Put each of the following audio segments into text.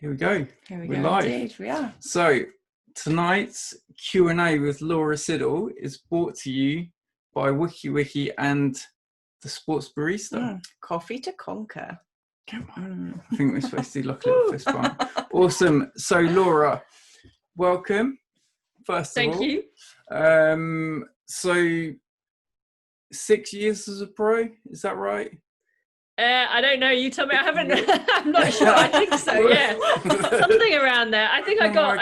Here we go. Here we We're go. live. Indeed, we are. So tonight's Q&A with Laura Siddall is brought to you by WikiWiki and the Sports Barista. Coffee to conquer. Come on. I think we're supposed to do like a little fist bump. Awesome. So Laura, welcome. First of all. Thank you. So 6 years as a pro, is that right? I don't know. You tell me. I haven't. I'm not sure. I think so. Yeah, something around there. I think I got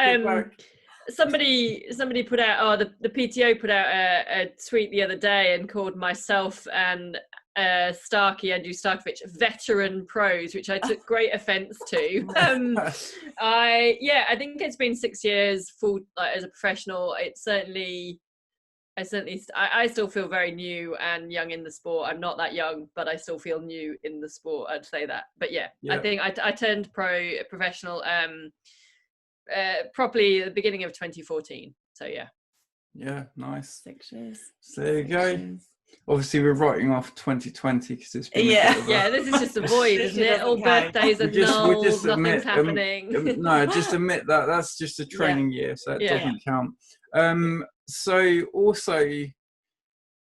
somebody put out. Oh, the PTO put out a tweet the other day and called myself and Andrew Starkovich veteran pros, which I took great offence to. I think it's been 6 years full as a professional. I still feel very new and young in the sport. I'm not that young, but I still feel new in the sport. I'd say that. But yeah. I think I turned professional properly at the beginning of 2014. So yeah. Yeah, nice. 6 years. So there you go. Obviously, we're writing off 2020 because it's been this is just a void, isn't it? All birthdays are null, nothing's happening. No, just admit that that's just a training year, so it doesn't count. So also,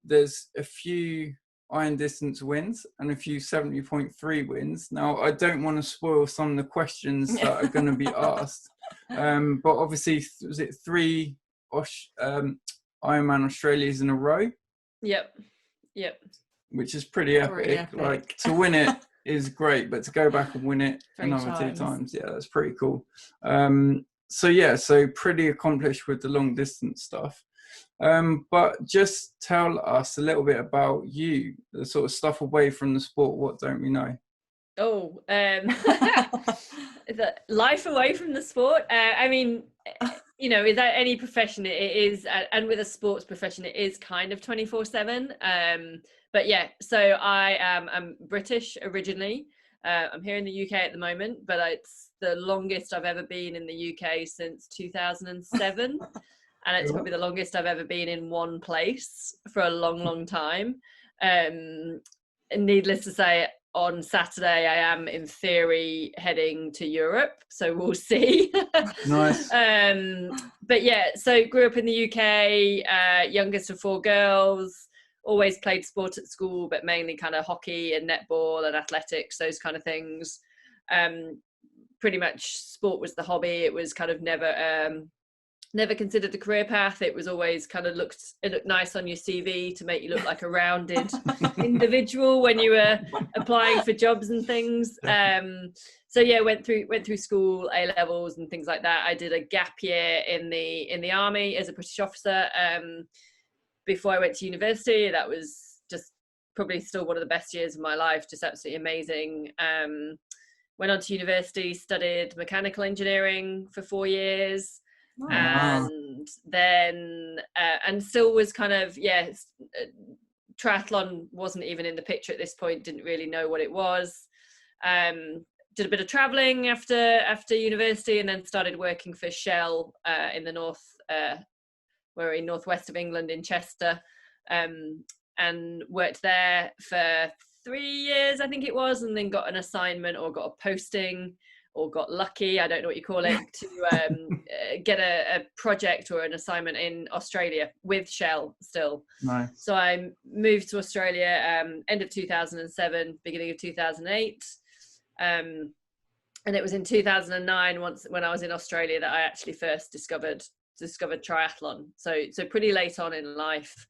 there's a few iron distance wins and a few 70.3 wins. Now, I don't want to spoil some of the questions that are going to be asked, but obviously, was it 3 Ironman Australias in a row? Yep. Which is pretty epic. Like, to win it is great, but to go back and win it another 2 times, that's pretty cool. So pretty accomplished with the long distance stuff. But just tell us a little bit about you, the sort of stuff away from the sport. What don't we know? The life away from the sport. I mean, with any profession, it is, and with a sports profession, it is kind of 24/7. But yeah, so I'm British originally. I'm here in the UK at the moment, but it's the longest I've ever been in the UK since 2007. And it's probably the longest I've ever been in one place for a long, long time. And needless to say, on Saturday, I am in theory heading to Europe. So we'll see. Nice. But yeah, so grew up in the UK, youngest of 4 girls, always played sport at school, but mainly kind of hockey and netball and athletics, those kind of things. Pretty much sport was the hobby. It was kind of never considered a career path. It was always kind of looked nice on your CV to make you look like a rounded individual when you were applying for jobs and things. So yeah, went through school, A levels and things like that. I did a gap year in the army as a British officer before I went to university. That was just probably still one of the best years of my life, just absolutely amazing. Went on to university, studied mechanical engineering for 4 years. Wow. And then and still was kind of triathlon wasn't even in the picture at this point, didn't really know what it was. Did a bit of traveling after university, and then started working for Shell in the we're in northwest of England in Chester, and worked there for 3 years I think it was, and then got an assignment or got a posting or got lucky, I don't know what you call it, to get a project or an assignment in Australia with Shell still. Nice. So I moved to Australia end of 2007, beginning of 2008. And it was in 2009, when I was in Australia, that I actually first discovered triathlon. So pretty late on in life.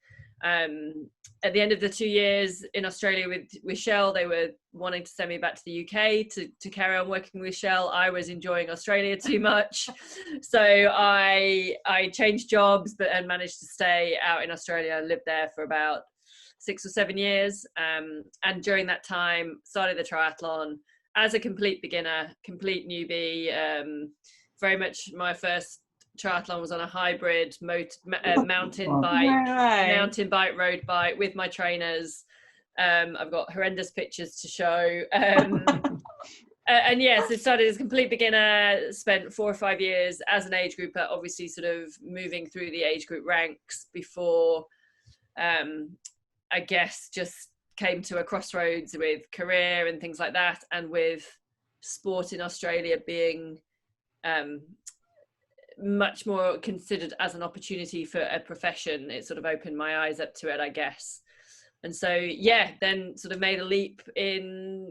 At the end of the 2 years in Australia with Shell, they were wanting to send me back to the UK to carry on working with Shell. I was enjoying Australia too much, so I changed jobs, and managed to stay out in Australia and lived there for about 6 or 7 years. And during that time, started the triathlon as a complete beginner, complete newbie. Very much my first triathlon was on a hybrid mountain bike, road bike with my trainers. I've got horrendous pictures to show. And yes, it started as a complete beginner, spent 4 or 5 years as an age grouper, obviously sort of moving through the age group ranks before, I guess, just came to a crossroads with career and things like that, and with sport in Australia being much more considered as an opportunity for a profession. It sort of opened my eyes up to it, I guess. And so, then sort of made a leap in,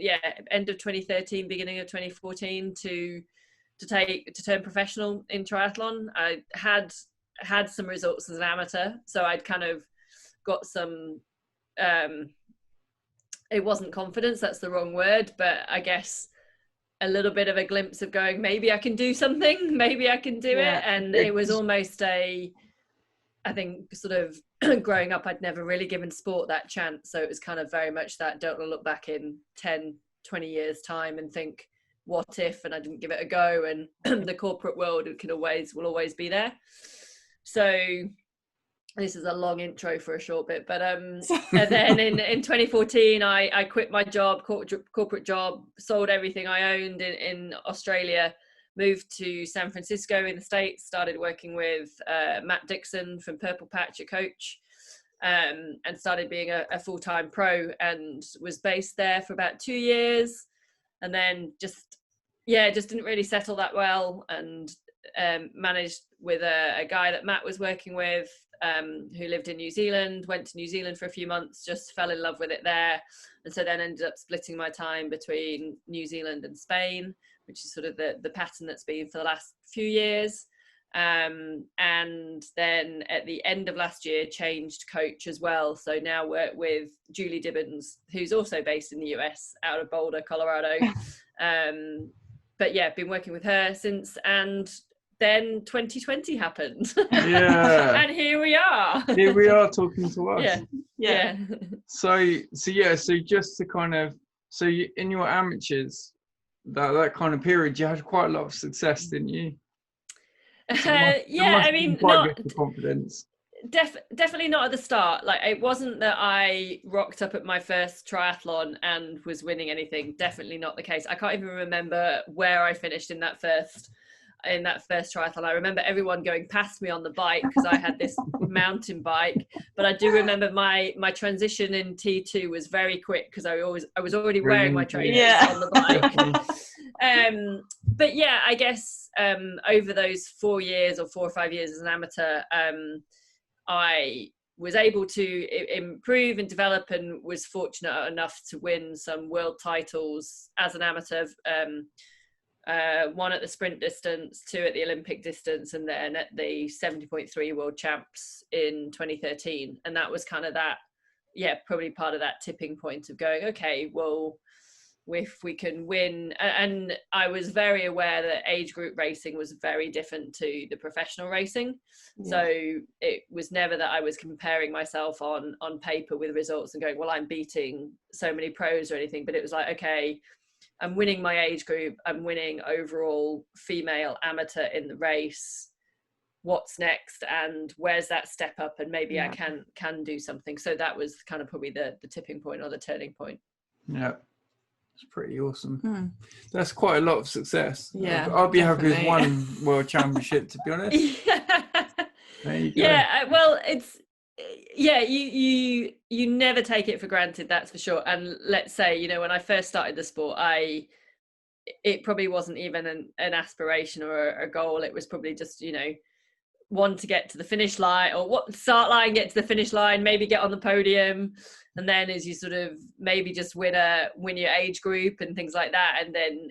end of 2013, beginning of 2014 to turn professional in triathlon. I had some results as an amateur, so I'd kind of got some, it wasn't confidence, that's the wrong word, but I guess a little bit of a glimpse of going, maybe I can do something, maybe I can do it. And it was almost I think sort of growing up, I'd never really given sport that chance. So it was kind of very much that, don't look back in 10, 20 years time and think, what if, and I didn't give it a go. And the corporate world will always be there. So this is a long intro for a short bit, but and then in 2014 I quit my job, corporate job, sold everything I owned in Australia, moved to San Francisco in the States, started working with Matt Dixon from Purple Patch, a coach, and started being a full-time pro, and was based there for about 2 years, and then just didn't really settle that well, and managed with a guy that Matt was working with, who lived in New Zealand, went to New Zealand for a few months, just fell in love with it there. And so then ended up splitting my time between New Zealand and Spain, which is sort of the pattern that's been for the last few years. And then at the end of last year, changed coach as well. So now work with Julie Dibbons, who's also based in the US, out of Boulder, Colorado. But been working with her since, and then 2020 happened. And here we are talking to us. So just to kind of, in your amateurs, that kind of period, you had quite a lot of success, didn't you? I mean, not confidence. Definitely not at the start. Like, it wasn't that I rocked up at my first triathlon and was winning anything. Definitely not the case. I can't even remember where I finished in that first triathlon. I remember everyone going past me on the bike because I had this mountain bike, but I do remember my transition in T2 was very quick because I was already wearing my trainers on the bike. But I guess over those 4 years or 4 or 5 years as an amateur, I was able to improve and develop, and was fortunate enough to win some world titles as an amateur. 1 at the sprint distance, 2 at the Olympic distance, and then at the 70.3 world champs in 2013. And that was kind of that, probably part of that tipping point of going, okay, well, if we can win. And I was very aware that age group racing was very different to the professional racing. So it was never that I was comparing myself on paper with results and going, well, I'm beating so many pros or anything, but it was like, okay, I'm winning my age group, I'm winning overall female amateur in the race. What's next, and where's that step up, and maybe I can do something. So that was kind of probably the tipping point or the turning point. It's pretty awesome. That's quite a lot of success. I'll be happy with 1 world championship, to be honest. There you go. Well, it's you never take it for granted, that's for sure. And let's say, when I first started the sport, it probably wasn't even an aspiration or a goal. It was probably just, want to get to the finish line, or start line, get to the finish line, maybe get on the podium, and then as you sort of maybe just win your age group and things like that, and then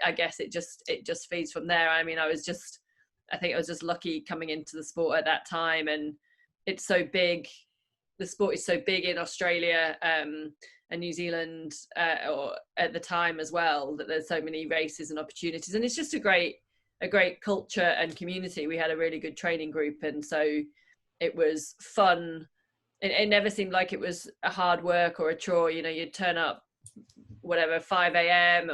I guess it just feeds from there. I mean, I think I was just lucky coming into the sport at that time, and it's so big. The sport is so big in Australia and New Zealand, or at the time as well, that there's so many races and opportunities, and it's just a great culture and community. We had a really good training group, and so it was fun. It never seemed like it was a hard work or a chore. You'd turn up whatever 5 a.m.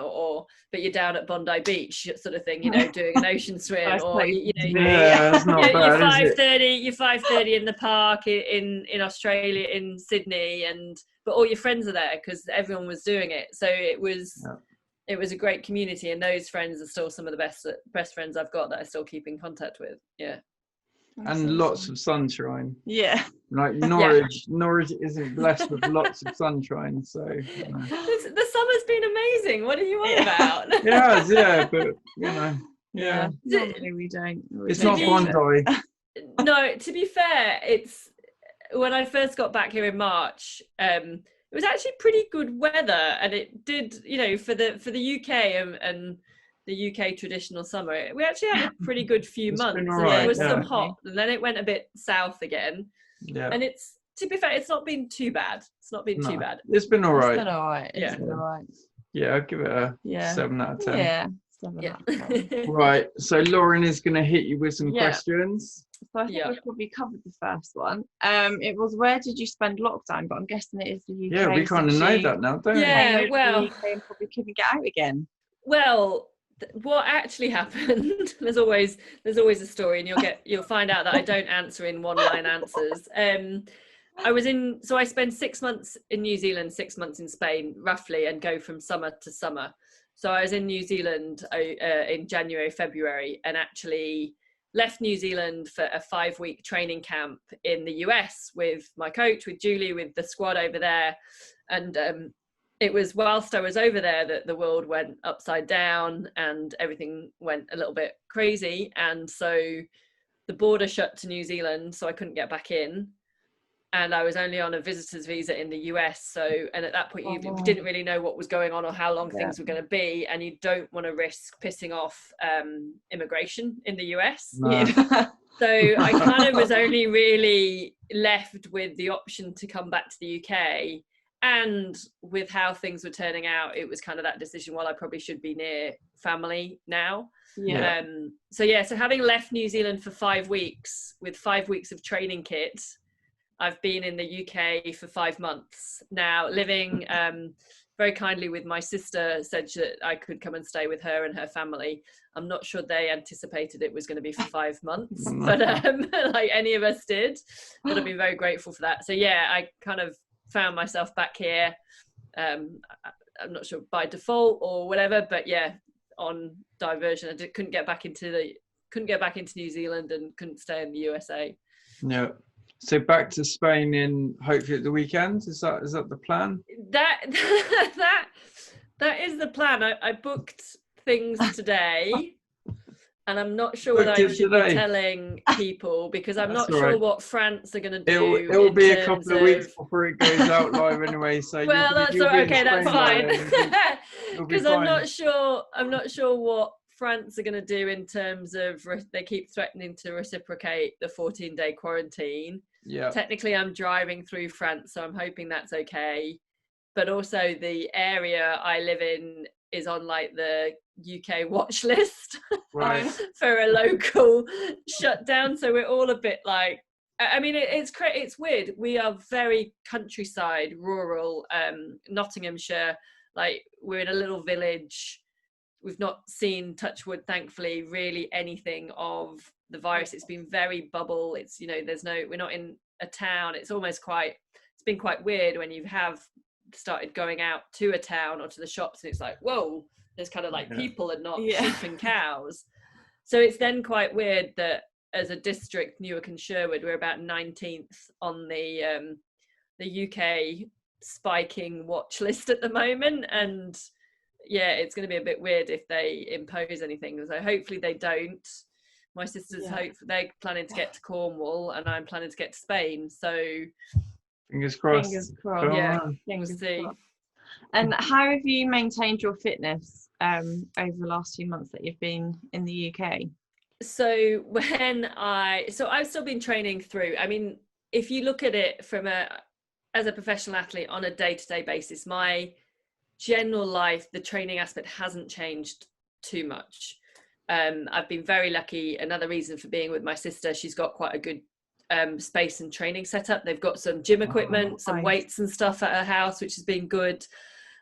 but you're down at Bondi Beach sort of thing, doing an ocean swim, or you're 5:30 in the park in Australia, in Sydney, but all your friends are there because everyone was doing it. So it was a great community, and those friends are still some of the best friends I've got that I still keep in contact with. And lots of sunshine. Like Norwich isn't blessed with lots of sunshine, so the summer's been amazing. What are you on about? But Yeah. Normally we don't. It's not Bondi. No, to be fair, it's when I first got back here in March, it was actually pretty good weather, and it did, for the UK and the UK traditional summer, we actually had a pretty good few months. Right, there was some hot, and then it went a bit south again. Yeah. And it's, to be fair, it's not been too bad. It's not been too bad. It's been all right. It's been all right. It's been all right. Yeah, I'd give it a 7 out of 10. Yeah. 7 out of 10. Right. So Lauren is going to hit you with some questions. So I think we've probably covered the first one. It was, where did you spend lockdown? But I'm guessing it is the UK. Yeah, we kind of know that now, don't we? Yeah, well, the UK and probably couldn't get out again. Well, what actually happened? there's always a story, and you'll find out that I don't answer in one-line answers. I spent 6 months in New Zealand, 6 months in Spain, roughly, and go from summer to summer. So I was in New Zealand in January, February, and actually left New Zealand for a 5-week training camp in the US with my coach, with Julie, with the squad over there. And it was whilst I was over there that the world went upside down and everything went a little bit crazy. And so the border shut to New Zealand, so I couldn't get back in. And I was only on a visitor's visa in the US. And at that point, you didn't really know what was going on or how long things were going to be. And you don't want to risk pissing off immigration in the US. No. So I kind of was only really left with the option to come back to the UK. And with how things were turning out, it was kind of that decision, well, I probably should be near family now. Yeah. So having left New Zealand for 5 weeks with 5 weeks of training kit, I've been in the UK for 5 months now, living very kindly with my sister, said that I could come and stay with her and her family. I'm not sure they anticipated it was going to be for 5 months, but like any of us did, but I've been very grateful for that. So yeah, I kind of found myself back here. I'm not sure by default or whatever, but yeah, on diversion. I couldn't get back into New Zealand and couldn't stay in the USA. Yeah. So back to Spain in hopefully at the weekend. Is that the plan? That is the plan. I booked things today, and I'm not sure whether I should be telling people, because I'm not sure what France are going to do. It will be a couple of weeks before it goes out live anyway. So well, that's okay. That's fine. Because I'm not sure what France are going to do in terms of, they keep threatening to reciprocate the 14-day quarantine. Yeah. Technically, I'm driving through France, so I'm hoping that's okay. But also, the area I live in is on like the UK watch list for a local shutdown. So we're all a bit like, I mean, it's weird. We are very countryside, rural, Nottinghamshire. Like, we're in a little village. We've not seen, touch wood, thankfully, really anything of the virus. It's been very bubble. It's, we're not in a town. It's been quite weird when you have started going out to a town or to the shops, and it's like, whoa, there's kind of like people and not sheep and cows. So it's then quite weird that as a district, Newark and Sherwood, we're about 19th on the UK spiking watch list at the moment. And yeah, it's going to be a bit weird if they impose anything. So hopefully they don't. My sister's they're planning to get to Cornwall, and I'm planning to get to Spain. So fingers crossed. Fingers crossed. Yeah, we'll see. And how have you maintained your fitness over the last few months that you've been in the UK? So I've still been training through. I mean, if you look at it as a professional athlete on a day-to-day basis, my general life, the training aspect hasn't changed too much. I've been very lucky. Another reason for being with my sister, she's got quite a good space and training setup. They've got some gym equipment, some weights and stuff at her house, which has been good.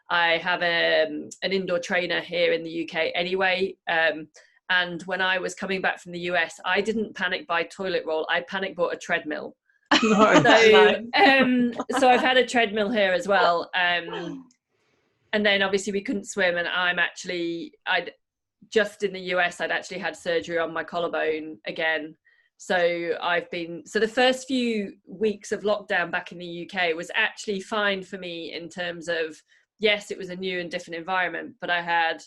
I have an indoor trainer here in the UK anyway. And when I was coming back from the US, I didn't panic buy toilet roll. I panic bought a treadmill. So I've had a treadmill here as well. And then obviously we couldn't swim, and I'd just in the US, I'd actually had surgery on my collarbone again. So the first few weeks of lockdown back in the UK was actually fine for me in terms of, yes, it was a new and different environment, but I had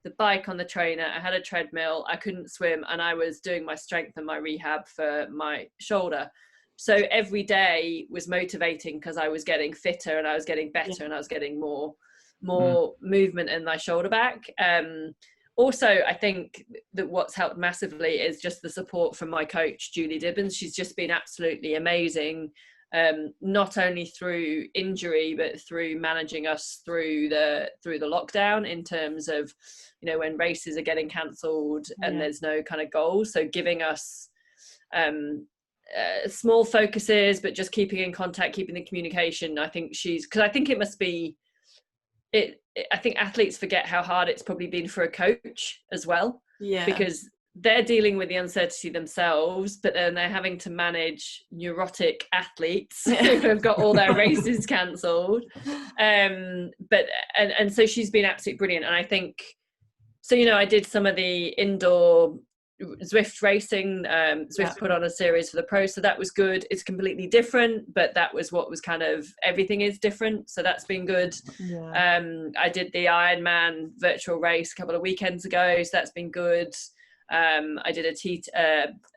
the bike on the trainer, I had a treadmill, I couldn't swim, and I was doing my strength and my rehab for my shoulder. So every day was motivating because I was getting fitter and I was getting better and I was getting more movement in my shoulder back. Also, I think that what's helped massively is just the support from my coach, Julie Dibbons. She's just been absolutely amazing, not only through injury, but through managing us through the lockdown, in terms of, you know, when races are getting cancelled and there's no kind of goals. So giving us small focuses, but just keeping in contact, keeping the communication. I think because I think it must be, I think athletes forget how hard it's probably been for a coach as well, because they're dealing with the uncertainty themselves, but then they're having to manage neurotic athletes who have got all their races cancelled. But so she's been absolutely brilliant. And I think, so, you know, I did some of the indoor Zwift racing. Zwift put on a series for the pros, so that was good. It's completely different, but that was what was kind of, everything is different, so that's been good. I did the Ironman virtual race a couple of weekends ago, so that's been good. I did a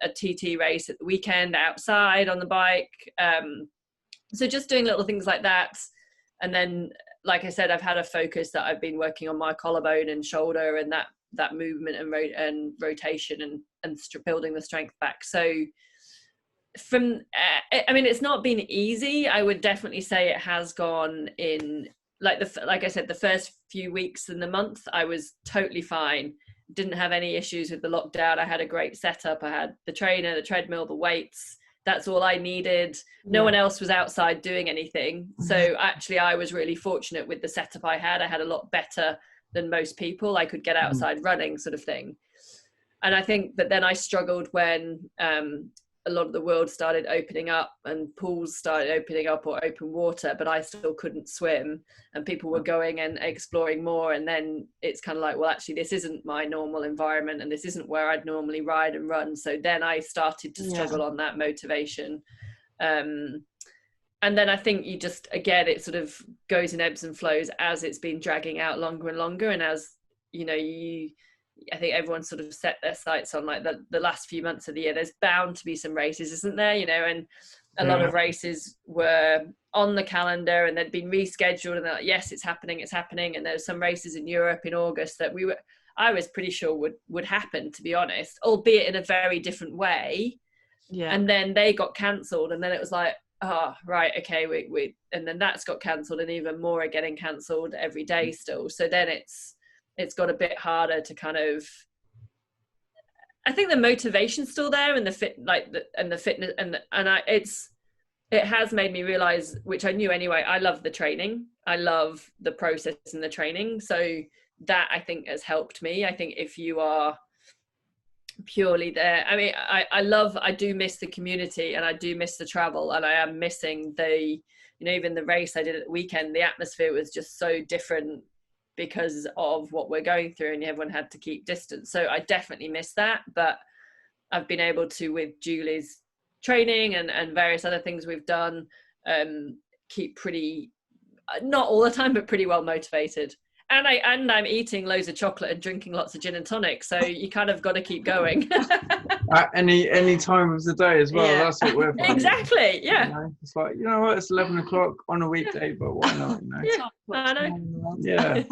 TT race at the weekend outside on the bike. So just doing little things like that. And then, like I said, I've had a focus that I've been working on my collarbone and shoulder, and that movement and rotation and building the strength back. So from, I mean, it's not been easy. I would definitely say it has gone in, like I said, the first few weeks in the month, I was totally fine. Didn't have any issues with the lockdown. I had a great setup. I had the trainer, the treadmill, the weights. That's all I needed. No one else was outside doing anything. So actually I was really fortunate with the setup I had. I had a lot better than most people. I could get outside running, sort of thing. And I think that then I struggled when a lot of the world started opening up and pools started opening up, or open water, but I still couldn't swim, and people were going and exploring more. And then it's kind of like, well, actually this isn't my normal environment, and this isn't where I'd normally ride and run. So then I started to struggle on that motivation. And then I think you just, again, it sort of goes in ebbs and flows as it's been dragging out longer and longer. And as, you know, I think everyone sort of set their sights on like the last few months of the year. There's bound to be some races, isn't there? You know, and a lot of races were on the calendar and they'd been rescheduled, and they're like, yes, it's happening. And there's some races in Europe in August that I was pretty sure would happen, to be honest, albeit in a very different way. And then they got cancelled, and then it was like, oh, right, okay, we and then that's got cancelled, and even more are getting cancelled every day still. So then it's got a bit harder to kind of, I think the motivation's still there, and the fitness, it has made me realize, which I knew anyway, I love the training. I love the process and the training. So that, I think, has helped me. I think if you are purely there, I mean, I do miss the community, and I do miss the travel, and I am missing even the race I did at the weekend. The atmosphere was just so different because of what we're going through, and everyone had to keep distance. So I definitely miss that, but I've been able to, with Julie's training and various other things we've done, keep pretty, not all the time, but pretty well motivated. And I'm eating loads of chocolate and drinking lots of gin and tonic, so you kind of got to keep going. At any time of the day as well. Yeah. That's what we're finding. Exactly. Yeah. You know? It's like, you know what? It's 11 o'clock on a weekday, but why not? You know? Yeah. I know. Yeah.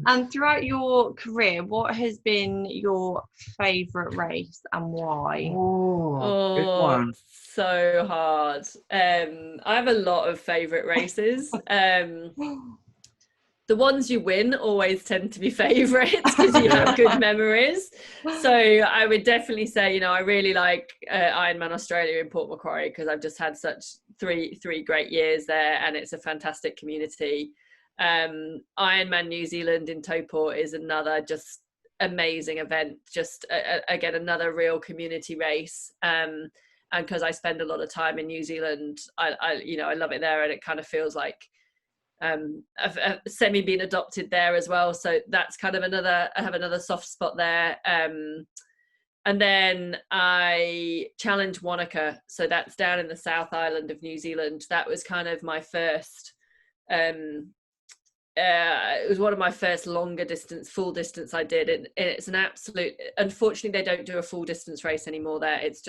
And throughout your career, what has been your favourite race and why? Oh, good one. So hard. I have a lot of favourite races. The ones you win always tend to be favourites because you have good memories. So I would definitely say, I really like Ironman Australia in Port Macquarie, because I've just had such three great years there, and it's a fantastic community. Ironman New Zealand in Taupo is another just amazing event. Just again, another real community race. And because I spend a lot of time in New Zealand, I love it there, and it kind of feels like I've semi been adopted there as well, so that's kind of I have another soft spot there. And then I challenged Wanaka, so that's down in the South Island of New Zealand. That was kind of my first it was one of my first longer distance, full distance I did, and it's an absolute, unfortunately they don't do a full distance race anymore there. It's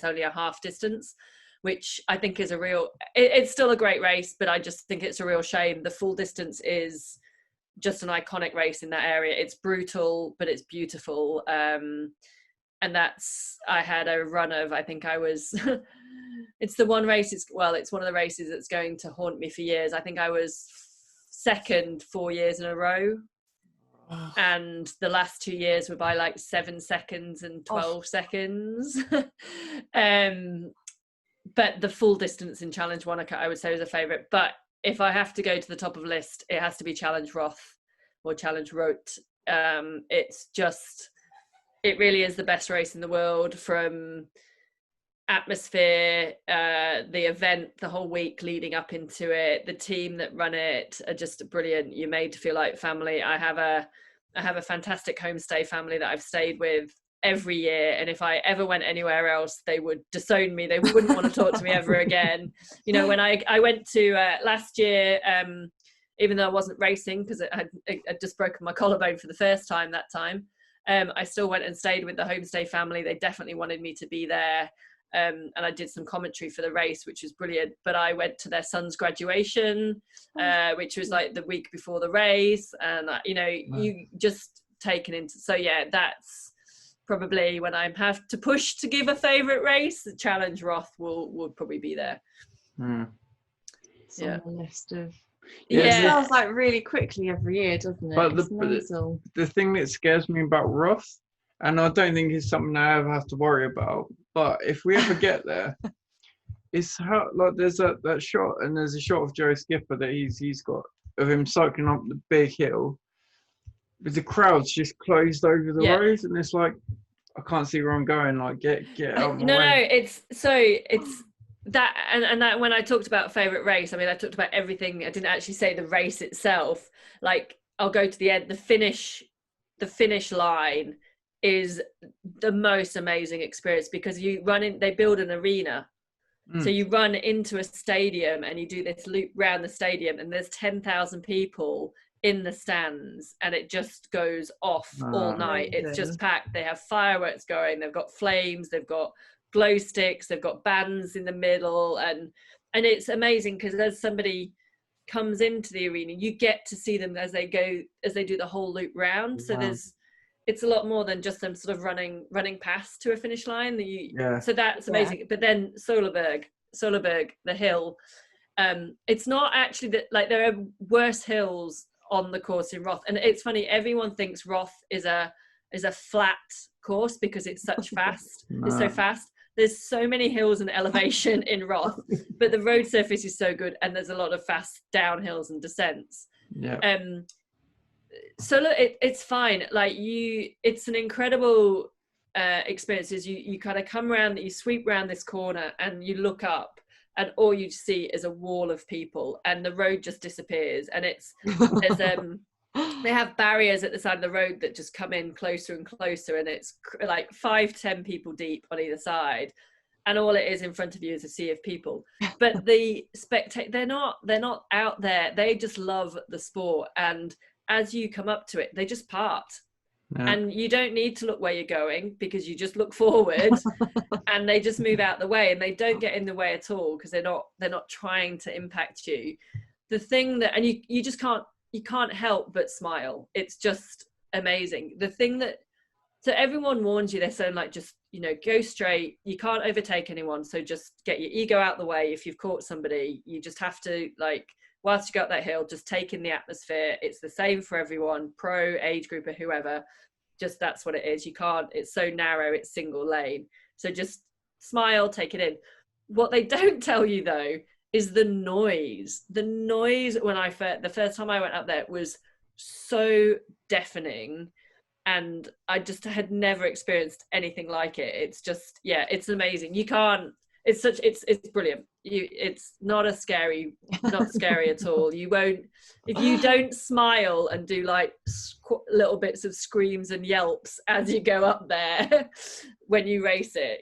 only a half distance, which I think is it's still a great race, but I just think it's a real shame. The full distance is just an iconic race in that area. It's brutal, but it's beautiful. And I had a run of, I think I was it's the one race, it's one of the races that's going to haunt me for years. I think I was second 4 years in a row. And the last 2 years were by like 7 seconds and 12 seconds. But the full distance in Challenge Wanaka, I would say, was a favourite. But if I have to go to the top of the list, it has to be Challenge Roth or Challenge Roth. It really is the best race in the world, from atmosphere, the event, the whole week leading up into it. The team that run it are just brilliant. You're made to feel like family. I have a fantastic homestay family that I've stayed with every year, and if I ever went anywhere else, they would disown me. They wouldn't want to talk to me ever again. You know, when I went to last year, even though I wasn't racing because I'd just broken my collarbone for the first time that time, I still went and stayed with the homestay family. They definitely wanted me to be there. And I did some commentary for the race, which was brilliant. But I went to their son's graduation, which was like the week before the race. And, you just taken into, so yeah, that's probably when I have to push to give a favourite race, the Challenge Roth would probably be there. It's on the list of... Yeah. It sounds like really quickly every year, doesn't it? But the thing that scares me about Roth, and I don't think it's something I ever have to worry about, but if we ever get there, it's how, like, there's that shot, and there's a shot of Joe Skipper that he's got of him cycling up the big hill, with the crowds just closed over the road, and it's like, I can't see where I'm going. Like, get out of my way. It's that, and that when I talked about favourite race, I mean, I talked about everything. I didn't actually say the race itself. Like, I'll go to the end. The finish line is the most amazing experience, because they build an arena. So you run into a stadium and you do this loop around the stadium, and there's 10,000 people in the stands, and it just goes off all night. It's just packed. They have fireworks going, they've got flames, they've got glow sticks, they've got bands in the middle, and it's amazing, because as somebody comes into the arena, you get to see them as they do the whole loop round. So it's a lot more than just them sort of running past to a finish line. So that's amazing. But then Solerberg, the hill, it's not actually that, like, there are worse hills on the course in Roth, and it's funny, everyone thinks Roth is a flat course because it's such fast. It's so fast. There's so many hills and elevation in Roth, but the road surface is so good, and there's a lot of fast downhills and descents. So look, it's fine. Like, it's an incredible experience. Is you kind of come around, you sweep around this corner, and you look up, and all you see is a wall of people, and the road just disappears. And they have barriers at the side of the road that just come in closer and closer, and it's like 5-10 people deep on either side, and all it is in front of you is a sea of people. But the they're not out there. They just love the sport, and as you come up to it, they just part. And you don't need to look where you're going, because you just look forward and they just move out the way, and they don't get in the way at all, because they're not trying to impact you. The thing that, and you just can't help but smile. It's just amazing. The thing that, so everyone warns you, they're saying, like, just, go straight. You can't overtake anyone. So just get your ego out the way. If you've caught somebody, you just have to, like, whilst you go up that hill, just take in the atmosphere. It's the same for everyone, pro, age group, or whoever. Just, that's what it is. You can't, it's so narrow, it's single lane. So just smile, take it in. What they don't tell you, though, is the noise. The noise when the first time I went up there was so deafening, and I just had never experienced anything like it. It's just, it's amazing. You can't, it's brilliant. It's not scary at all. You won't, if you don't smile and do like little bits of screams and yelps as you go up there when you race it.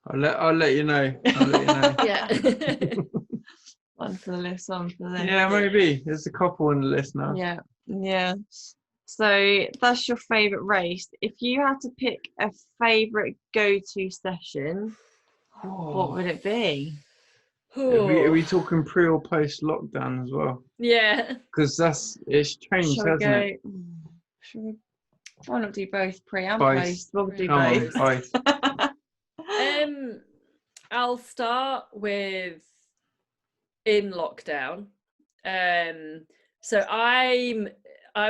I'll let you know. Fantastic. One for the list, one for the list. Yeah, maybe. There's a couple on the list now. Yeah. So that's your favourite race. If you had to pick a favourite go-to session, what would it be? Are we talking pre or post lockdown as well? Yeah. Because it's changed, hasn't it? Why not do both pre and Both. post? We'll do Come both. on, I'll start with in lockdown. So I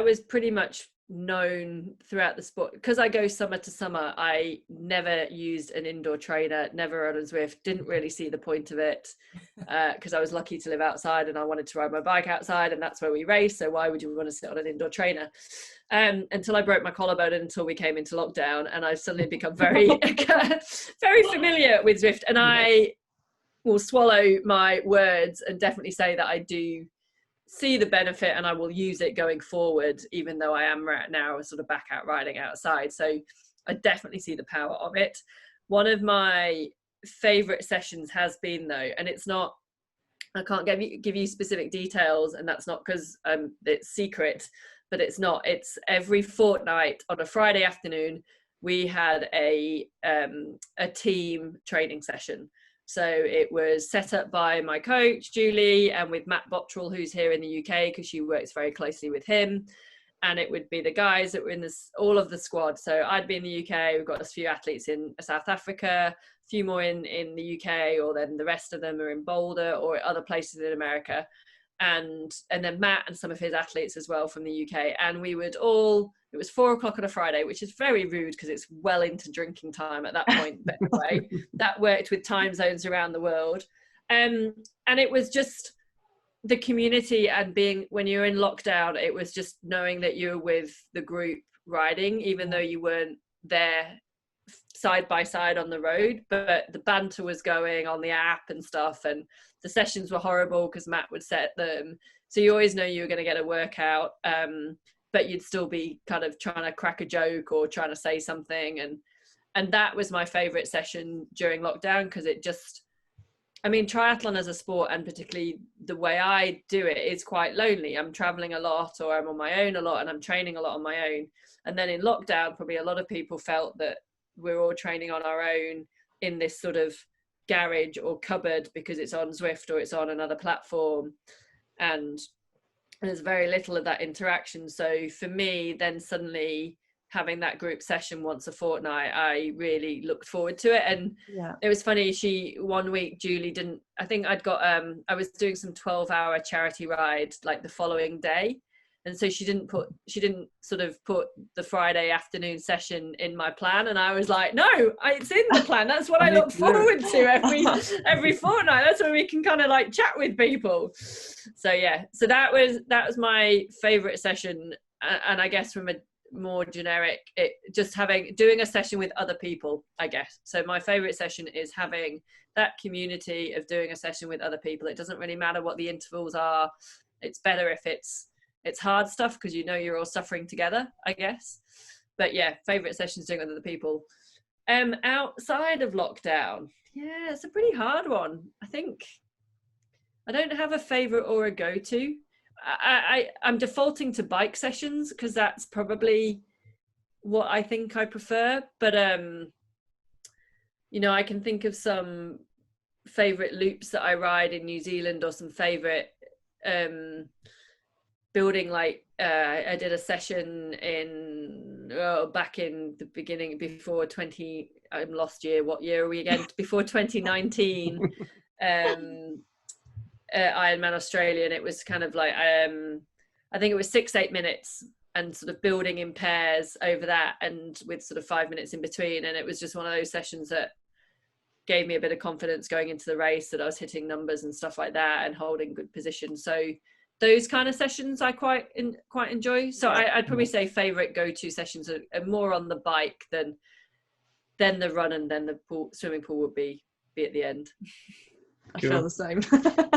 was pretty much known throughout the sport because I go summer to summer. I never used an indoor trainer, never run on Zwift, didn't really see the point of it because I was lucky to live outside and I wanted to ride my bike outside, and that's where we race, so why would you want to sit on an indoor trainer? Until I broke my collarbone, until we came into lockdown, and I've suddenly become very very familiar with Zwift, and I will swallow my words and definitely say that I do see the benefit and I will use it going forward, even though I am right now sort of back out riding outside. So I definitely see the power of it. One of my favorite sessions has been, though, and it's not, I can't give you specific details, and that's not because it's secret, but it's every fortnight on a Friday afternoon we had a team training session. So it was set up by my coach, Julie, and with Matt Bottrell, who's here in the UK because she works very closely with him. And it would be the guys that were in all of the squad. So I'd be in the UK, we've got a few athletes in South Africa, a few more in the UK, or then the rest of them are in Boulder or other places in America. And then Matt and some of his athletes as well from the UK. And we would it was 4:00 on a Friday, which is very rude because it's well into drinking time at that point. But anyway, that worked with time zones around the world. And it was just the community, and when you're in lockdown, it was just knowing that you were with the group riding, even though you weren't there side by side on the road, but the banter was going on the app and stuff, and the sessions were horrible because Matt would set them, so you always know you were going to get a workout, but you'd still be kind of trying to crack a joke or trying to say something, and that was my favorite session during lockdown because it just, I mean, triathlon as a sport, and particularly the way I do it, is quite lonely. I'm traveling a lot, or I'm on my own a lot, and I'm training a lot on my own. And then in lockdown, probably a lot of people felt that we're all training on our own in this sort of garage or cupboard because it's on Zwift or it's on another platform, and there's very little of that interaction. So for me, then suddenly having that group session once a fortnight, I really looked forward to it. And it was funny, one week Julie didn't, I think I was doing some 12-hour charity ride like the following day, and so she didn't sort of put the Friday afternoon session in my plan, and I was like, no, it's in the plan. That's what I look forward to every fortnight. That's where we can kind of like chat with people. So yeah, so that was my favorite session, and I guess from a more generic, doing a session with other people, I guess. So my favorite session is having that community of doing a session with other people. It doesn't really matter what the intervals are. It's better if it's hard stuff because you know you're all suffering together, I guess. But yeah, favorite sessions doing with other people. Outside of lockdown, yeah, it's a pretty hard one. I think I don't have a favorite or a go-to. I'm defaulting to bike sessions because that's probably what I think I prefer. But I can think of some favorite loops that I ride in New Zealand, or some favorite building. Like I did a session back in the beginning, before 20. I'm lost year. What year are we again? Before 2019. Ironman Australia, and it was kind of like I think it was 6-8 minutes, and sort of building in pairs over that, and with sort of 5 minutes in between, and it was just one of those sessions that gave me a bit of confidence going into the race, that I was hitting numbers and stuff like that and holding good position. So those kind of sessions I quite enjoy. So I'd probably say favorite go-to sessions are more on the bike than the run, and then the swimming pool would be at the end. I feel the same.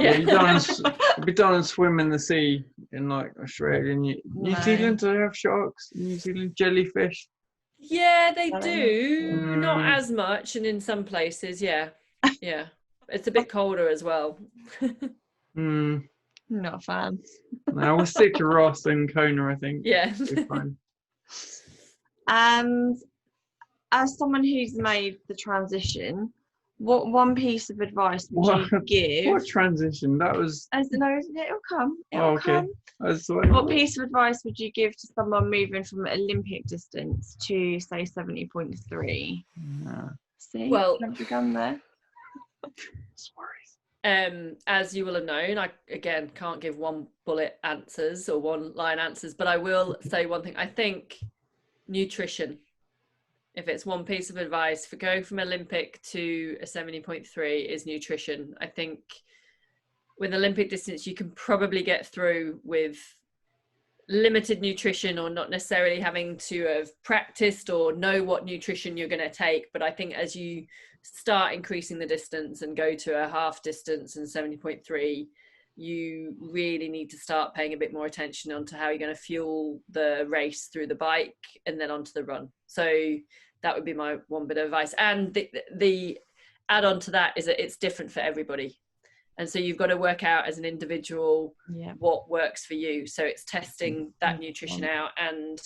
Yeah, you don't swim in the sea in like Australia. New Zealand, do they have sharks? New Zealand jellyfish? Yeah, they do. Not as much, and in some places, yeah. It's a bit colder as well. Not a fan. No, we'll stick to Ross and Kona, I think. Yeah. Fine. And as someone who's made the transition, what one piece of advice would you give? What transition? That was. No, it'll come. It'll come. What piece of advice would you give to someone moving from Olympic distance to, say, 70.3? Yeah. See, well, jumped the gun there. As you will have known, I again can't give one bullet answers or one line answers, but I will say one thing. I think nutrition, if it's one piece of advice for going from Olympic to a 70.3, is nutrition. I think with Olympic distance, you can probably get through with limited nutrition or not necessarily having to have practiced or know what nutrition you're going to take. But I think as you start increasing the distance and go to a half distance and 70.3, you really need to start paying a bit more attention onto how you're going to fuel the race through the bike and then onto the run. So that would be my one bit of advice. And the add on to that is that it's different for everybody. And so you've got to work out as an individual what works for you. So it's testing that nutrition out. And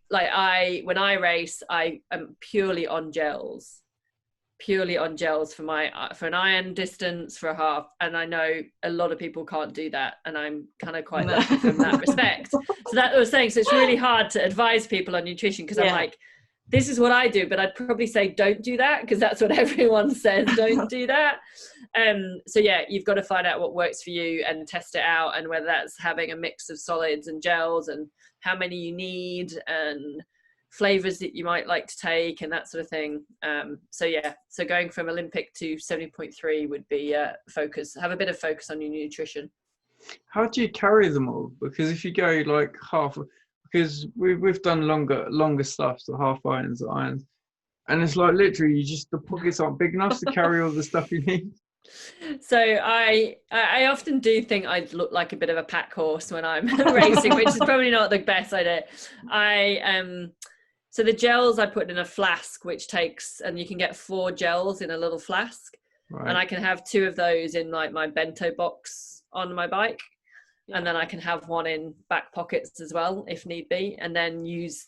when I race, I am purely on gels for an iron distance, for a half. And I know a lot of people can't do that. And I'm kind of quite lucky from that respect. So that I was saying, so it's really hard to advise people on nutrition because I'm like, this is what I do, but I'd probably say don't do that because that's what everyone says, don't do that. So yeah, you've got to find out what works for you and test it out, and whether that's having a mix of solids and gels and how many you need and flavors that you might like to take and that sort of thing. So yeah, so going from Olympic to 70.3 would be focus, have a bit of focus on your nutrition. How do you carry them all? Because if you go like half, because we've done longer stuff, so half irons, and it's like literally the pockets aren't big enough to carry all the stuff you need. So I often do think I look like a bit of a pack horse when I'm racing, which is probably not the best idea. So the gels I put in a flask, which takes, and you can get 4 gels in a little flask, right. And I can have 2 of those in like my bento box on my bike. And then I can have 1 in back pockets as well, if need be. And then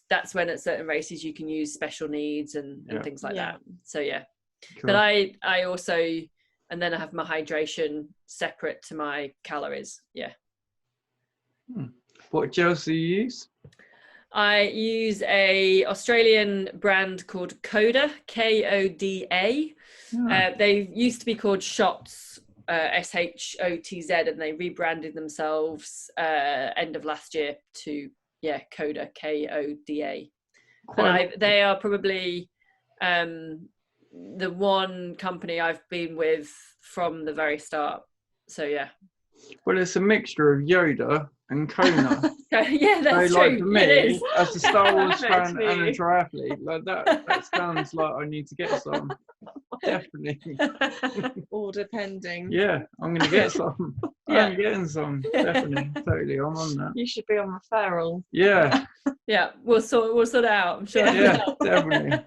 that's when at certain races you can use special needs and things like that. So yeah, cool. But I also, and then I have my hydration separate to my calories. Yeah. What gels do you use? I use a Australian brand called Koda, Koda. They used to be called Shots, SHOTZ, and they rebranded themselves end of last year to Koda, Koda. But they are probably the one company I've been with from the very start. So yeah. Well, it's a mixture of Yoda and Kona. Yeah, that's so, like, true. for me, it is. As a Star Wars fan and a triathlete, like that sounds like I need to get some. Definitely. All depending. Yeah, I'm going to get some. I'm getting some. Definitely. Totally. I'm on that. You should be on referral. Yeah. Yeah, we'll sort it out. I'm sure. Yeah, definitely.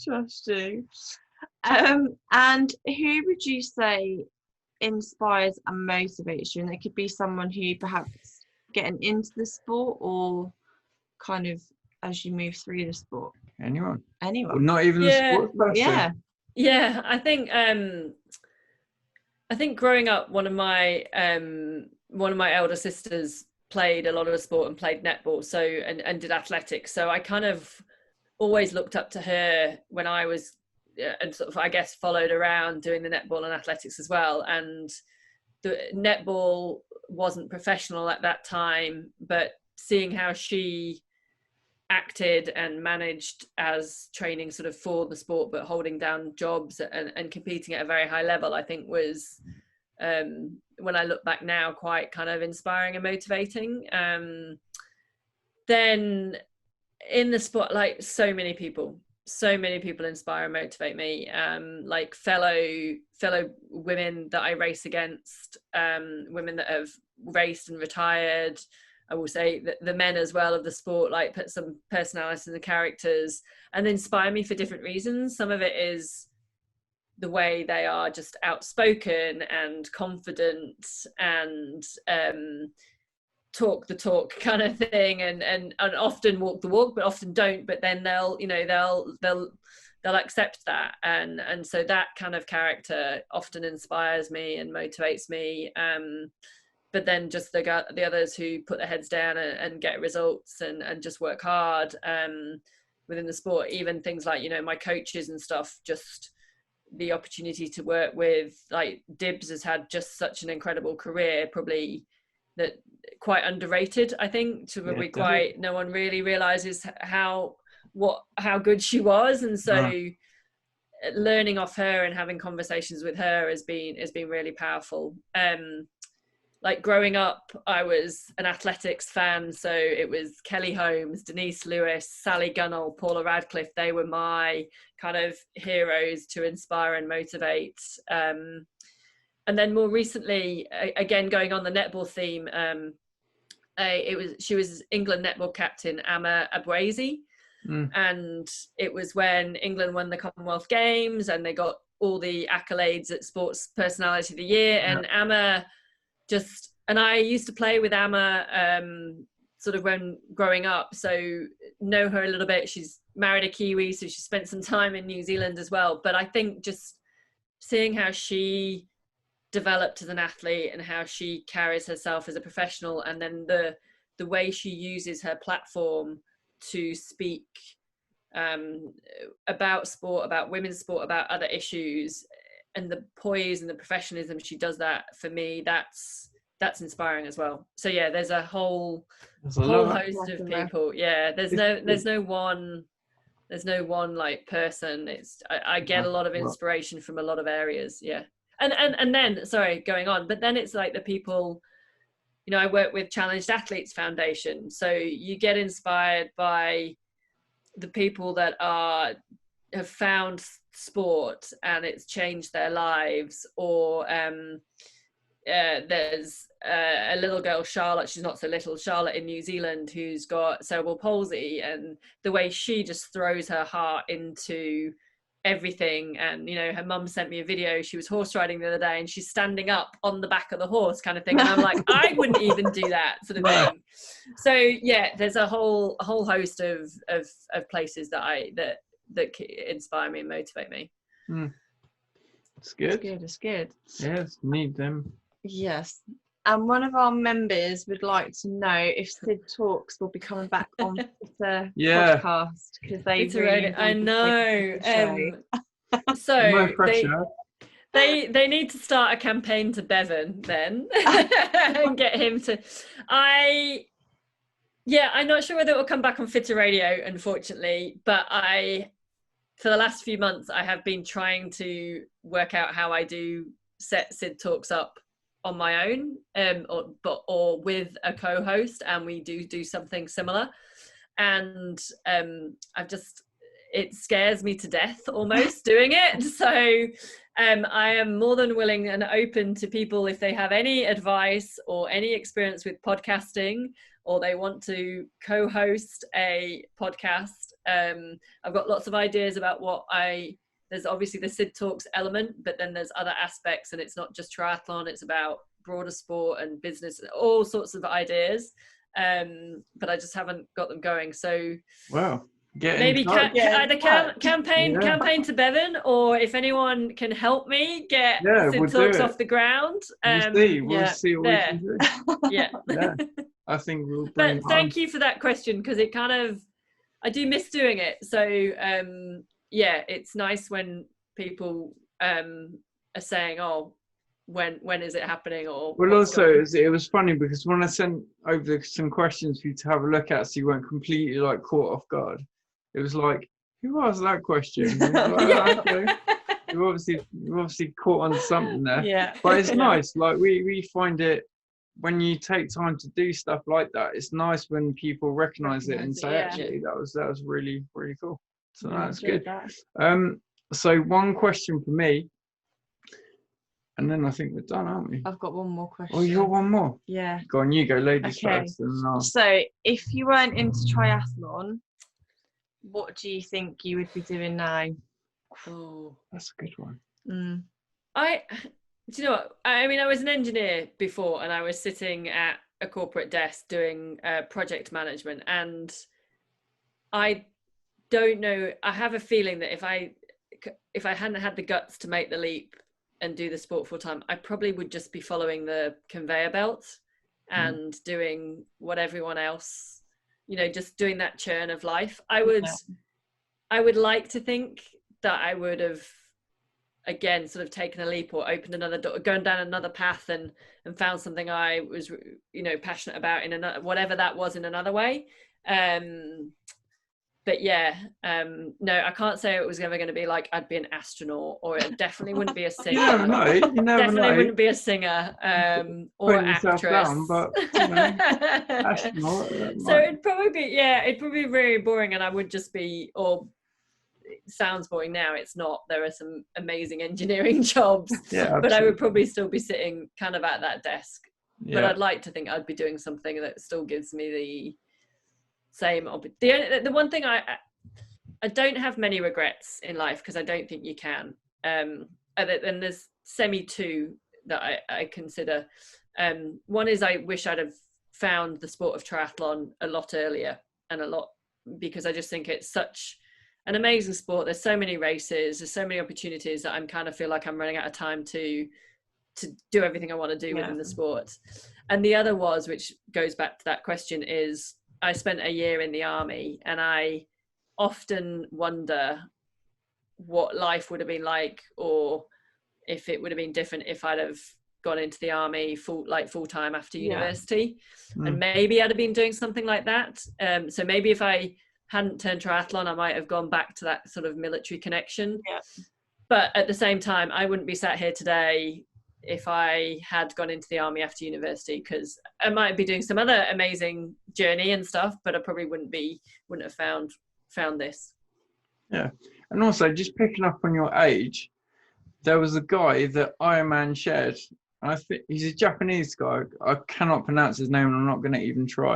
Trust you. And who would you say inspires and motivates you? And it could be someone who perhaps getting into the sport or kind of as you move through the sport. Anyone. Well, not even the sports person. Yeah. I think growing up, one of my elder sisters played a lot of sport and played netball, so and did athletics. So I kind of always looked up to her when I was and sort of, I guess, followed around doing the netball and athletics as well. And the netball wasn't professional at that time, but seeing how she acted and managed as training sort of for the sport, but holding down jobs and competing at a very high level, I think was, when I look back now, quite kind of inspiring and motivating. Then in the sport, like so many people inspire and motivate me, like fellow women that I race against, women that have raced and retired. I will say that the men as well of the sport, like put some personality in the characters and inspire me for different reasons. Some of it is the way they are just outspoken and confident and talk the talk kind of thing, and often walk the walk, but often don't. But then they'll accept that, and so that kind of character often inspires me and motivates me. But then just the others who put their heads down and get results and just work hard within the sport. Even things like, you know, my coaches and stuff, just the opportunity to work with, like Dibs has had just such an incredible career, probably that quite underrated, I think, to be quite, no one really realizes how good she was. And so learning off her and having conversations with her has been really powerful. Like growing up, I was an athletics fan, so it was Kelly Holmes, Denise Lewis, Sally Gunnell, Paula Radcliffe. They were my kind of heroes to inspire and motivate. And then more recently, again going on the netball theme, she was England netball captain Amma Abwazi, and it was when England won the Commonwealth Games and they got all the accolades at Sports Personality of the Year, and Amma. And I used to play with Amma sort of when growing up, so know her a little bit. She's married a Kiwi, so she spent some time in New Zealand as well. But I think just seeing how she developed as an athlete and how she carries herself as a professional, and then the way she uses her platform to speak about sport, about women's sport, about other issues, and the poise and the professionalism she does that, for me, that's inspiring as well. So yeah, there's a whole host of people. Yeah, there's no one like person. I get a lot of inspiration from a lot of areas. Yeah. And then, sorry, going on, but then it's like the people, you know, I work with Challenged Athletes Foundation, so you get inspired by the people that have found sport and it's changed their lives. Or there's a little girl, Charlotte, she's not so little, Charlotte in New Zealand, who's got cerebral palsy, and the way she just throws her heart into everything. And, you know, her mum sent me a video, she was horse riding the other day and she's standing up on the back of the horse kind of thing, and I'm like, I wouldn't even do that sort of thing. So yeah, there's a whole host of places that inspire me and motivate me. It's good. It's good. Yes, need them. Yes. And one of our members would like to know if SID Talks will be coming back on the podcast, because they really I know. So no pressure. They need to start a campaign to Bevan then and get him to. I'm not sure whether it will come back on Fitter Radio, unfortunately, but for the last few months I have been trying to work out how I do set SID Talks up on my own, or with a co-host, and we do something similar. And it scares me to death almost doing it. So I am more than willing and open to people if they have any advice or any experience with podcasting, or they want to co-host a podcast. I've got lots of ideas about there's obviously the SID Talks element, but then there's other aspects, and it's not just triathlon, it's about broader sport and business, all sorts of ideas. But I just haven't got them going. So wow. Maybe either campaign to Bevan, or if anyone can help me get SID Talks off the ground. We'll see what we can do. Yeah. I think we'll bring it on. Thank you for that question, because it kind of, I do miss doing it. So it's nice when people are saying, oh, when is it happening? Or well, also it was funny because when I sent over some questions for you to have a look at, so you weren't completely like caught off guard, it was like, who asked that question? Okay. You've obviously caught on something there. Yeah. But it's nice. Like we find it, when you take time to do stuff like that, it's nice when people recognize it and say, actually, that was really, really cool. So that's good. So one question for me, and then I think we're done, aren't we? I've got one more question. Oh, you got one more? Yeah. Go on, you go, ladies first. So if you weren't into triathlon, what do you think you would be doing now? Oh, that's a good one. Do you know what? I mean, I was an engineer before, and I was sitting at a corporate desk doing project management, and I don't know. I have a feeling that if I hadn't had the guts to make the leap and do the sport full time, I probably would just be following the conveyor belt and doing what everyone else, you know, just doing that churn of life. I would like to think that I would have, again, sort of taken a leap or opened another door, gone down another path and found something I was, you know, passionate about in another, whatever that was, in another way. But yeah, no, I can't say it was ever going to be like I'd be an astronaut, or it definitely wouldn't be a singer. You never know. You never definitely know. wouldn't be a singer or actress. Down, but, you know, astronaut, so it'd probably be very boring, and I would just be, or it sounds boring now, it's not. There are some amazing engineering jobs, but I would probably still be sitting kind of at that desk. But I'd like to think I'd be doing something that still gives me the same. The one thing I don't have many regrets in life, because I don't think you can. And there's two that I consider. One is I wish I'd have found the sport of triathlon a lot earlier, because I just think it's such an amazing sport. There's so many races, there's so many opportunities that I'm kind of feel like I'm running out of time to do everything I want to do within the sport. And the other was, which goes back to that question, is I spent a year in the army, and I often wonder what life would have been like, or if it would have been different if I'd have gone into the army full time after university. And maybe I'd have been doing something like that. So maybe if I hadn't turned triathlon, I might have gone back to that sort of military connection. But at the same time, I wouldn't be sat here today if I had gone into the army after university, because I might be doing some other amazing journey and stuff, but I probably wouldn't have found this. Yeah. And also, just picking up on your age, there was a guy that Ironman shared. I think he's a Japanese guy. I cannot pronounce his name, and I'm not going to even try.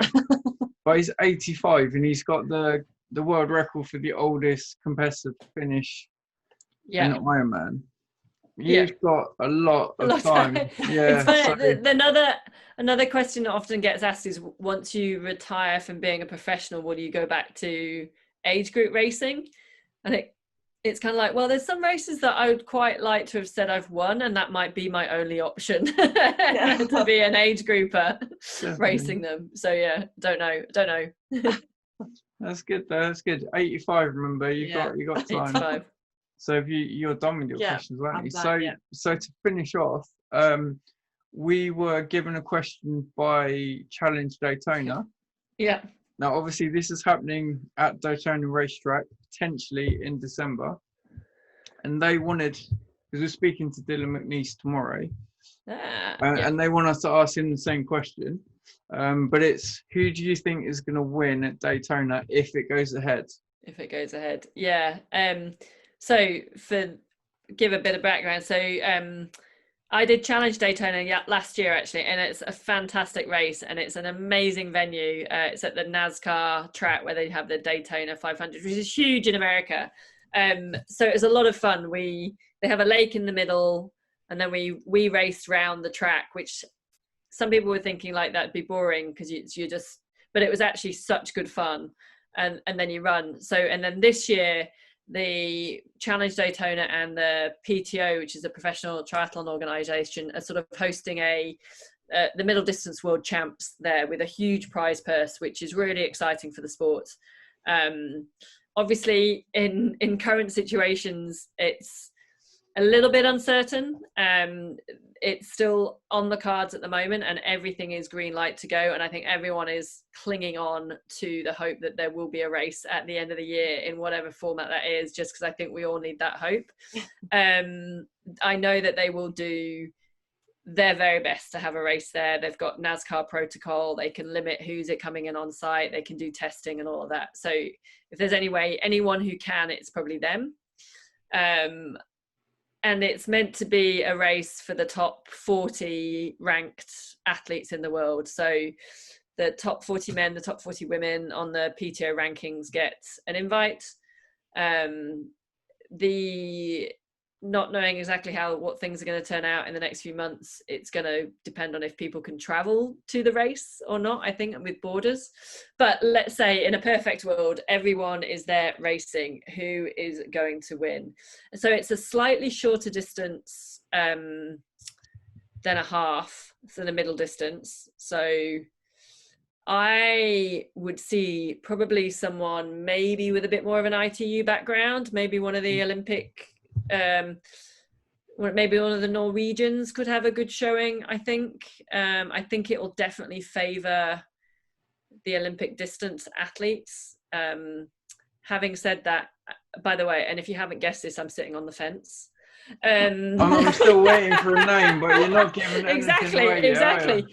But he's 85, and he's got the world record for the oldest competitor to finish in Ironman. You've got a lot of time. Yeah. Another question that often gets asked is, once you retire from being a professional, will you go back to age group racing? And it's kind of like, well, there's some races that I would quite like to have said I've won, and that might be my only option to be an age grouper racing them. So yeah, don't know. That's good though. That's good. 85. Remember, you got time. 85. So if you're done with your questions, aren't you? So to finish off, we were given a question by Challenge Daytona. Yeah. Now, obviously, this is happening at Daytona Racetrack, potentially in December. And they wanted, because we're speaking to Dylan McNeese tomorrow, and they want us to ask him the same question. But it's, who do you think is going to win at Daytona if it goes ahead? If it goes ahead, yeah. So give a bit of background. So I did Challenge Daytona last year, actually, and it's a fantastic race, and it's an amazing venue. It's at the NASCAR track where they have the Daytona 500, which is huge in America. So it was a lot of fun. They have a lake in the middle, and then we raced round the track, which some people were thinking like that'd be boring because you're just, but it was actually such good fun. And then you run. So, and then this year, the Challenge Daytona and the PTO, which is a professional triathlon organization, are sort of hosting the middle distance world champs there with a huge prize purse, which is really exciting for the sport. Obviously in current situations, it's a little bit uncertain. It's still on the cards at the moment, and everything is green light to go. And I think everyone is clinging on to the hope that there will be a race at the end of the year in whatever format that is, just because I think we all need that hope. I know that they will do their very best to have a race there. They've got NASCAR protocol. They can limit who's coming in on site. They can do testing and all of that. So if there's anyone who can, it's probably them. And it's meant to be a race for the top 40 ranked athletes in the world. So the top 40 men, the top 40 women on the PTO rankings get an invite. The not knowing exactly what things are going to turn out in the next few months, it's going to depend on if people can travel to the race or not, I think, with borders. But let's say in a perfect world, everyone is there racing, who is going to win? So it's a slightly shorter distance than a half, so the middle distance. So I would see probably someone maybe with a bit more of an ITU background, maybe one of the Olympic, maybe one of the Norwegians could have a good showing. I think it will definitely favour the Olympic distance athletes. Having said that, by the way, and if you haven't guessed this, I'm sitting on the fence. I'm still waiting for a name, but you're not giving anything away exactly.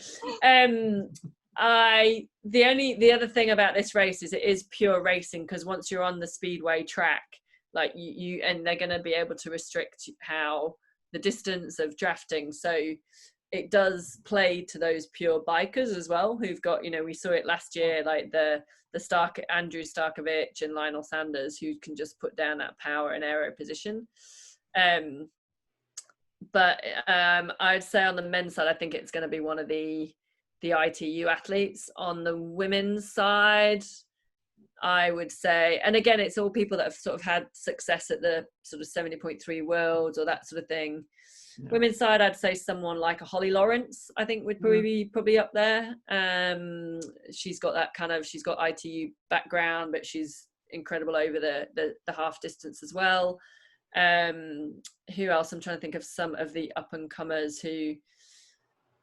The other thing about this race is it is pure racing, because once you're on the speedway track, like you and they're going to be able to restrict how the distance of drafting. So it does play to those pure bikers as well, who've got, we saw it last year, like the Andrew Starkovic and Lionel Sanders, who can just put down that power and aero position. But I'd say on the men's side, I think it's going to be one of the ITU athletes. On the women's side, I would say, and again, it's all people that have sort of had success at the sort of 70.3 worlds or that sort of thing. Yeah. Women's side, I'd say someone like a Holly Lawrence, I think would probably be up there. She's got that she's got ITU background, but she's incredible over the half distance as well. Who else? I'm trying to think of some of the up and comers who,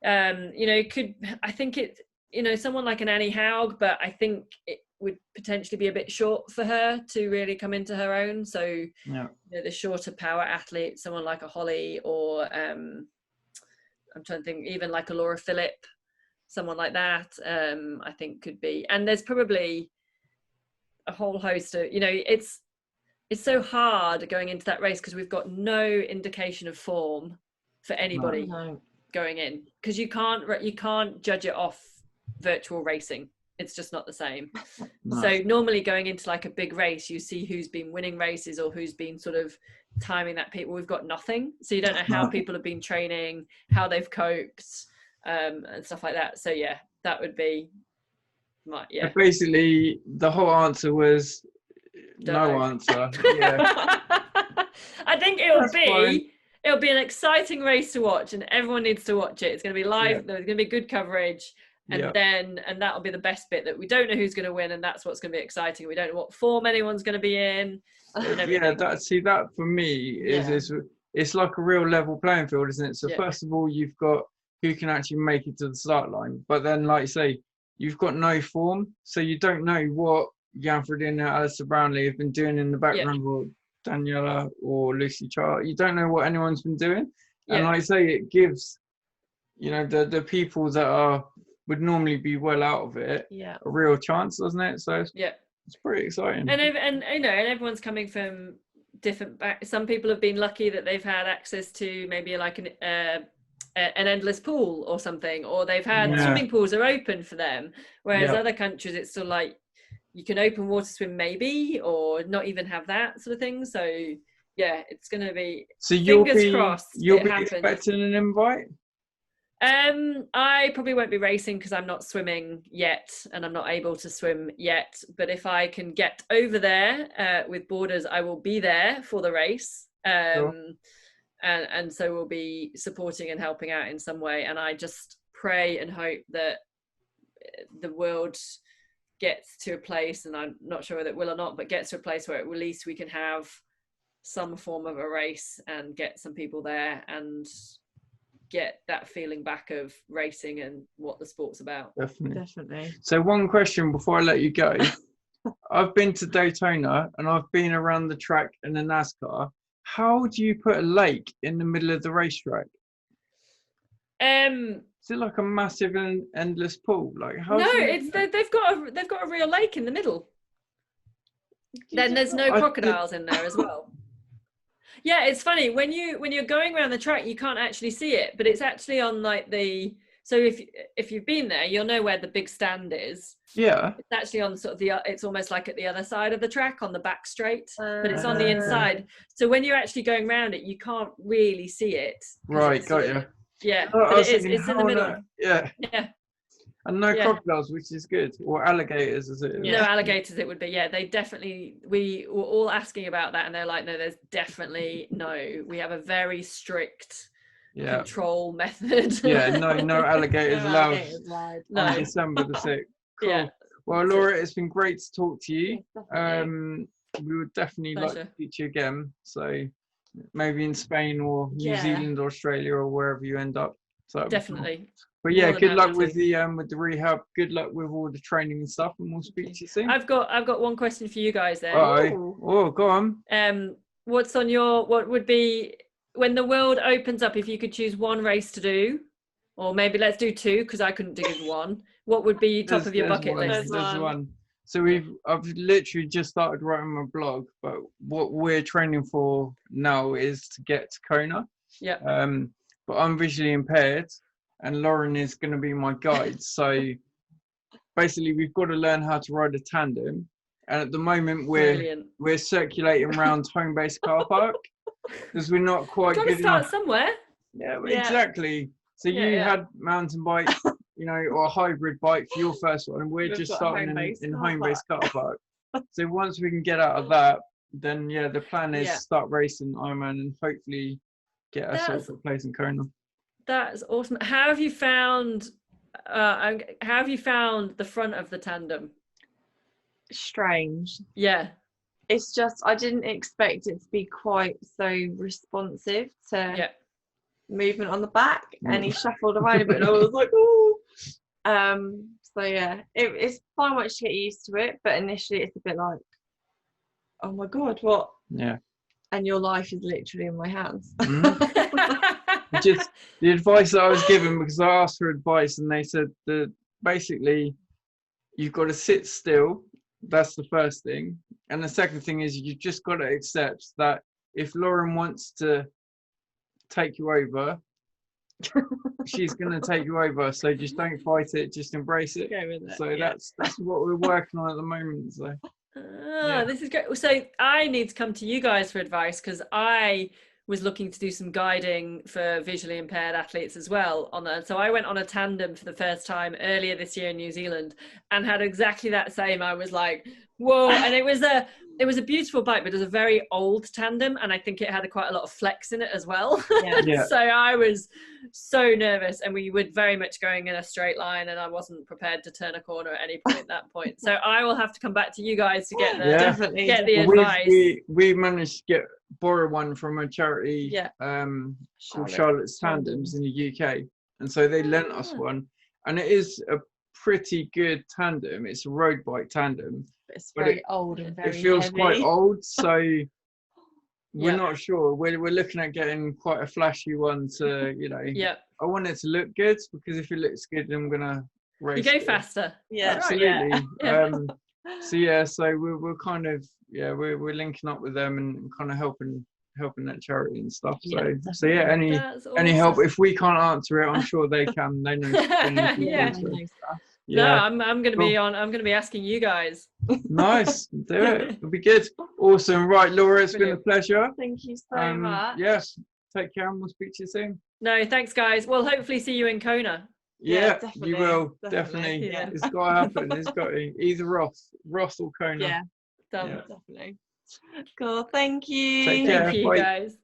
could, I think it, someone like an Annie Haug, but I think it would potentially be a bit short for her to really come into her own. So the shorter power athlete, someone like a Holly, or I'm trying to think, even like a Laura Philipp, someone like that, I think could be. And there's probably a whole host of, it's so hard going into that race because we've got no indication of form for anybody going in, because you can't judge it off virtual racing. It's just not the same. No. So normally going into like a big race, you see who's been winning races or who's been sort of timing that people. We've got nothing. So you don't know how people have been training, how they've coped, and stuff like that. So yeah, that would be Basically, the whole answer was no answer. Yeah. I think it'll be an exciting race to watch, and everyone needs to watch it. It's going to be live. Yeah. There's going to be good coverage. And that'll be the best bit, that we don't know who's going to win, and that's what's going to be exciting. We don't know what form anyone's going to be in. That for me is it's like a real level playing field, isn't it? So first of all, you've got who can actually make it to the start line, but then, like you say, you've got no form, so you don't know what Jan Frodeno, Alistair Brownlee have been doing in the background, or Daniela or Lucy Chart. You don't know what anyone's been doing, and like I say, it gives the people that would normally be well out of it a real chance, doesn't it? So it's pretty exciting. And everyone's coming from different some people have been lucky that they've had access to maybe like an endless pool or something, or they've had swimming pools are open for them, whereas other countries it's still like you can open water swim maybe, or not even have that sort of thing. So it's going to be, so fingers crossed you'll be expecting an invite. I probably won't be racing because I'm not swimming yet, and I'm not able to swim yet. But if I can get over there with borders, I will be there for the race. And so we'll be supporting and helping out in some way. And I just pray and hope that the world gets to a place, and I'm not sure whether it will or not, but gets to a place where at least we can have some form of a race and get some people there and get that feeling back of racing and what the sport's about. Definitely. So one question before I let you go. I've been to Daytona and I've been around the track in a NASCAR. How do you put a lake in the middle of the racetrack? Is it like a massive and endless pool? Like how? No, they've got a real lake in the middle. Then there's no crocodiles in there as well. Yeah, it's funny when you're going around the track, you can't actually see it, but it's actually on like So if you've been there, you'll know where the big stand is. Yeah. It's actually on sort of it's almost like at the other side of the track on the back straight, but it's on the inside. So when you're actually going around it, you can't really see it. Right, got you. Yeah, Oh, but it's in the middle. Yeah. Yeah. And no crocodiles, which is good, or alligators, as it is. No alligators, it would be. Yeah, they definitely. We were all asking about that, and they're like, no, there's definitely no. We have a very strict control method. Yeah, no alligators allowed on No. December the 6th. Cool. Yeah. Well, Laura, it's been great to talk to you. We would definitely like to speak to you again. So maybe in Spain or New Zealand or Australia or wherever you end up. So definitely. But yeah, good luck with the rehab. Good luck with all the training and stuff, and we'll speak to you soon. I've got one question for you guys then. Oh, go on. What would be, when the world opens up, if you could choose one race to do, or maybe let's do two because I couldn't think of one. What would be top of your bucket list? There's one. So I've literally just started writing my blog, but what we're training for now is to get to Kona. Yeah. But I'm visually impaired, and Lauren is going to be my guide. So basically, we've got to learn how to ride a tandem. And at the moment, we're circulating around home-based car park because we're not quite good enough. Got to start somewhere. Yeah, exactly. So you had mountain bike, or a hybrid bike for your first one, and we're just starting in home-based car park. So once we can get out of that, then the plan is start racing Ironman and hopefully get ourselves a place in Kona. That's awesome. How have you found the front of the tandem? Strange. Yeah. It's just, I didn't expect it to be quite so responsive to movement on the back, and he shuffled around a bit and I was like, oh. So it's fine once you get used to it, but initially it's a bit like, oh my god, what? Yeah. And your life is literally in my hands. Just the advice that I was given, because I asked for advice and they said that basically you've got to sit still. That's the first thing. And the second thing is you've just got to accept that if Lauren wants to take you over, she's going to take you over. So just don't fight it, just embrace it. Go with it. So that's what we're working on at the moment. So this is great. So I need to come to you guys for advice, because I was looking to do some guiding for visually impaired athletes as well on that. So I went on a tandem for the first time earlier this year in New Zealand and had exactly that same. I was like, whoa. And it was a beautiful bike, but it was a very old tandem, and I think it had quite a lot of flex in it as well. So I was so nervous, and we were very much going in a straight line, and I wasn't prepared to turn a corner at any point at that point. So I will have to come back to you guys to get the advice. We managed to borrow one from a charity called Charlotte's Tandems in the UK, and so they lent us one, and it is a pretty good tandem. It's a road bike tandem. It's very old and very it feels heavy. Quite old, so we're not sure. We're looking at getting quite a flashy one to, I want it to look good, because if it looks good, I'm gonna race. You go faster. Yeah, absolutely. So we're kind of we're linking up with them and kind of helping that charity and stuff. So any help, if we can't answer it, I'm sure they can. They know. No, I'm going to be on. I'm going to be asking you guys. Nice, do it. It'll be good. Awesome. Right, Laura, it's been a pleasure. Thank you so much. Yes, take care, and we'll speak to you soon. No, thanks, guys. We'll hopefully see you in Kona. Yeah, you will definitely. Yeah. It's got to happen. It's got to either Ross or Kona. Yeah, definitely. Cool. Thank you. Take care. Thank you, guys.